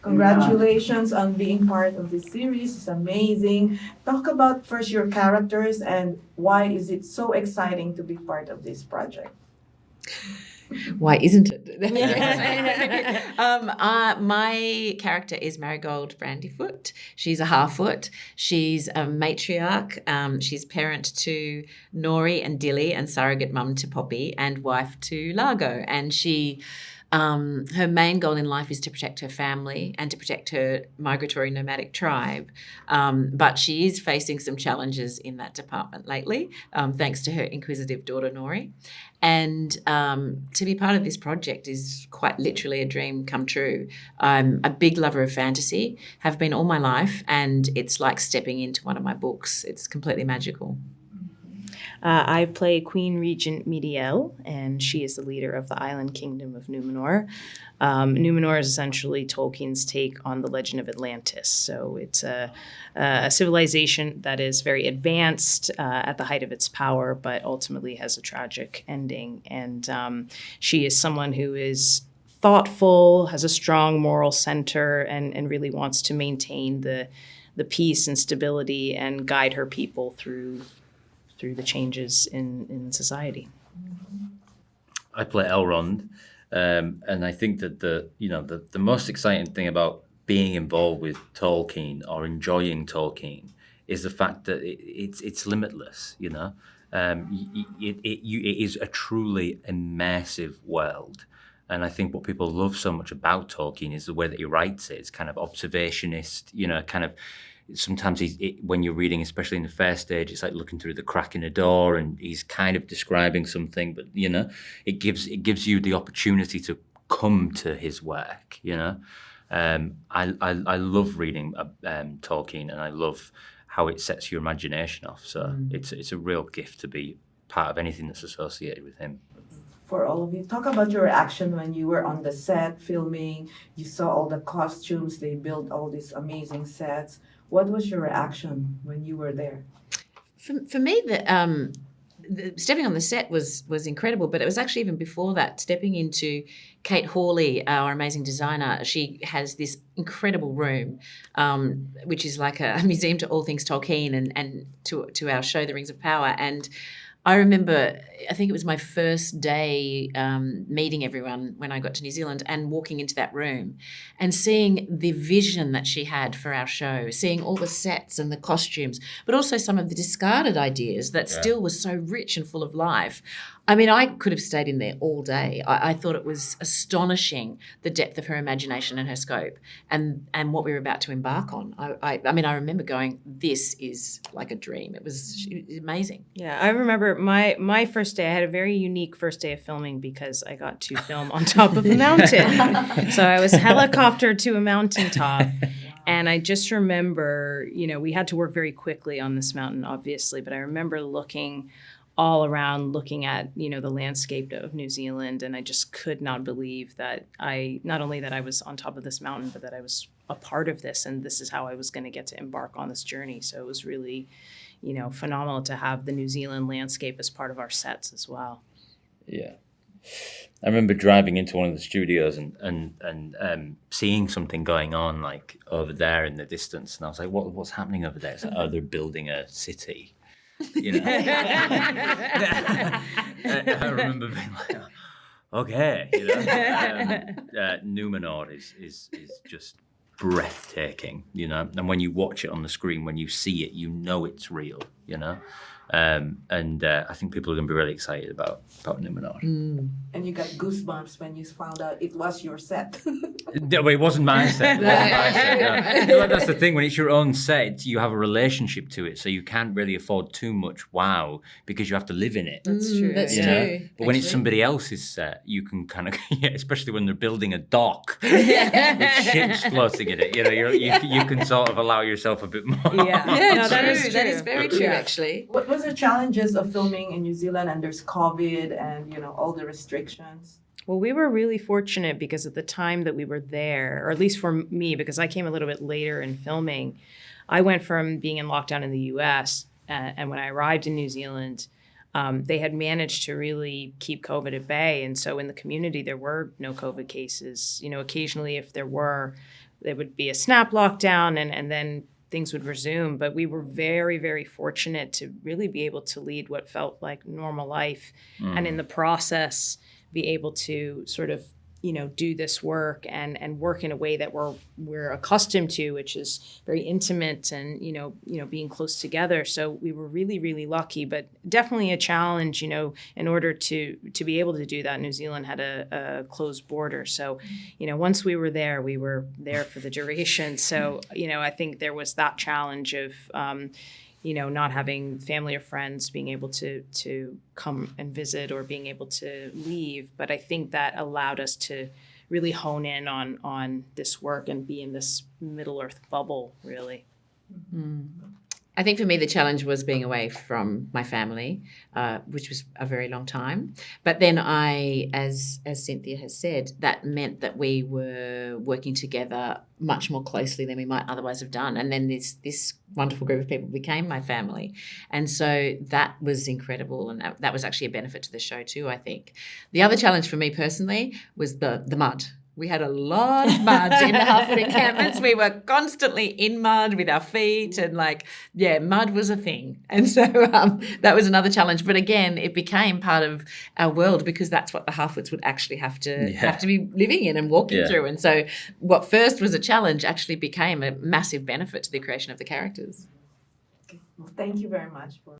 Congratulations on being part of this series. It's amazing. Talk about first your characters and why is it so exciting to be part of this project? Why isn't it? My character is Marigold Brandyfoot. She's a half-foot. She's a matriarch. She's parent to Nori and Dilly and surrogate mum to Poppy and wife to Largo. And her main goal in life is to protect her family and to protect her migratory nomadic tribe. But she is facing some challenges in that department lately, thanks to her inquisitive daughter, Nori. And to be part of this project is quite literally a dream come true. I'm a big lover of fantasy, have been all my life, and it's like stepping into one of my books. It's completely magical. I play Queen Regent MIRIEL, and she is the leader of the island kingdom of Numenor. Numenor is essentially Tolkien's take on the legend of Atlantis. So it's a civilization that is very advanced at the height of its power, but ultimately has a tragic ending. And she is someone who is thoughtful, has a strong moral center, and really wants to maintain the peace and stability and guide her people through the changes in society. I play Elrond, and I think that the most exciting thing about being involved with Tolkien or enjoying Tolkien is the fact that it's limitless. It is a truly immersive world. And I think what people love so much about Tolkien is the way that he writes it. It's kind of observationist, kind of. Sometimes when you're reading, especially in the first stage, it's like looking through the crack in a door, and he's kind of describing something. But it gives you the opportunity to come to his work. I love reading Tolkien, and I love how it sets your imagination off. So it's a real gift to be part of anything that's associated with him. For all of you, talk about your reaction when you were on the set filming. You saw all the costumes. They built all these amazing sets. What was your reaction when you were there? For me, the stepping on the set was incredible, but it was actually even before that, stepping into Kate Hawley, our amazing designer. She has this incredible room, which is like a museum to all things Tolkien and to our show, The Rings of Power. And I remember, I think it was my first day meeting everyone when I got to New Zealand and walking into that room and seeing the vision that she had for our show, seeing all the sets and the costumes, but also some of the discarded ideas that still were so rich and full of life. I mean, I could have stayed in there all day. I thought it was astonishing, the depth of her imagination and her scope and what we were about to embark on. I mean, I remember going, this is like a dream. It was amazing. Yeah, I remember my first day. I had a very unique first day of filming because I got to film on top of a mountain. So I was helicoptered to a mountaintop. And I just remember, we had to work very quickly on this mountain, obviously, but I remember looking all around, looking at, the landscape of New Zealand. And I just could not believe that not only that I was on top of this mountain, but that I was a part of this. And this is how I was going to get to embark on this journey. So it was really, phenomenal to have the New Zealand landscape as part of our sets as well. Yeah. I remember driving into one of the studios and seeing something going on like over there in the distance. And I was like, what's happening over there? It's like, oh, they're building a city. I remember being like, okay, Numenor is just breathtaking, and when you watch it on the screen, when you see it, it's real, and I think people are going to be really excited about Numenor. And you got goosebumps when you found out it was your set. No, it wasn't my set. No, that's the thing. When it's your own set, you have a relationship to it, so you can't really afford too much wow because you have to live in it. That's true. That's true. But when it's somebody else's set, you can kind of, especially when they're building a dock with ships floating in it. You can sort of allow yourself a bit more. That is very true, actually. What was the challenges of filming in New Zealand and there's COVID and all the restrictions? Well, we were really fortunate because at the time that we were there, or at least for me, because I came a little bit later in filming, I went from being in lockdown in the US, and when I arrived in New Zealand, they had managed to really keep COVID at bay. And so in the community, there were no COVID cases. Occasionally, if there were, there would be a snap lockdown and then things would resume. But we were very, very fortunate to really be able to lead what felt like normal life. And in the process, be able to sort of, do this work and work in a way that we're accustomed to, which is very intimate and, being close together. So we were really, really lucky, but definitely a challenge, in order to be able to do that. New Zealand had a closed border. So, once we were there for the duration. So, I think there was that challenge of, not having family or friends being able to come and visit or being able to leave. But I think that allowed us to really hone in on this work and be in this Middle Earth bubble, really. I think for me, the challenge was being away from my family, which was a very long time. But then as Cynthia has said, that meant that we were working together much more closely than we might otherwise have done. And then this wonderful group of people became my family. And so that was incredible. And that was actually a benefit to the show too, I think. The other challenge for me personally was the mud. We had a lot of mud in the Half-Foot encampments. We were constantly in mud with our feet and mud was a thing. And so that was another challenge. But again, it became part of our world because that's what the Half-Foots would actually have to be living in and walking through. And so what first was a challenge actually became a massive benefit to the creation of the characters. Okay. Well, thank you very much for